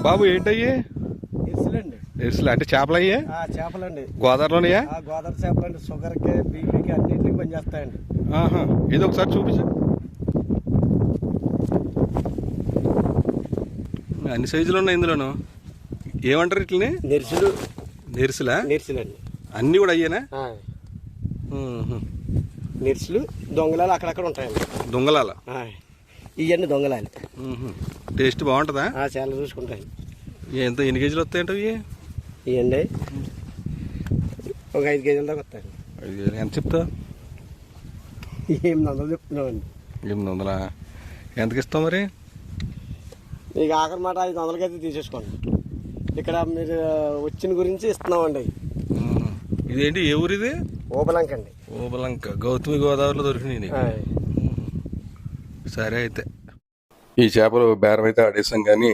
బాబు ఏంటయ్యి? ఇసులండి. ఇసులు అంటే చేపలు అయ్యే? చేపలండి. గోదావరిలోనియా? గోదావరి చేపలండి. షుగర్కి, బీపీకి అన్నింటికి పనిచేస్తాయండి. ఆహా, ఇది ఒకసారి చూపించు. అన్ని సైజులు ఉన్నాయి ఇందులోను. ఏమంటారు ఇట్లని? నెరుసులు. నెరుసులా? నెరుసులండి. అన్నీ కూడా అయ్యేనా? నెరుసులు దొంగలాలు అక్కడక్కడ ఉంటాయండి. దొంగలాల? ఇవన్నీ దొంగలాలు. టేస్ట్ బాగుంటుందా? చాలా చూసుకుంటాయి. ఎంత ఎన్ని కేజీలు వస్తాయంట ఇవి? ఇవ్వండి ఒక 5 కేజీల దాకా వస్తాయండి. 5 కేజీలు ఎంత చెప్తావు? 800 చెప్తున్నామండి. 800? ఎంతకి ఇస్తావు మరి? మీకు ఆఖరి మాట 500కి అయితే తీసేసుకోండి. ఇక్కడ మీరు వచ్చిన గురించి ఇస్తున్నామండి. ఇదేంటి, ఏ ఊరు ఇది? ఓబలంక అండి. ఓబలంక గౌతమి గోదావరిలో దొరికినాయి. సరే అయితే ఈ చేపలు బేరం అయితే ఆడేసాం కానీ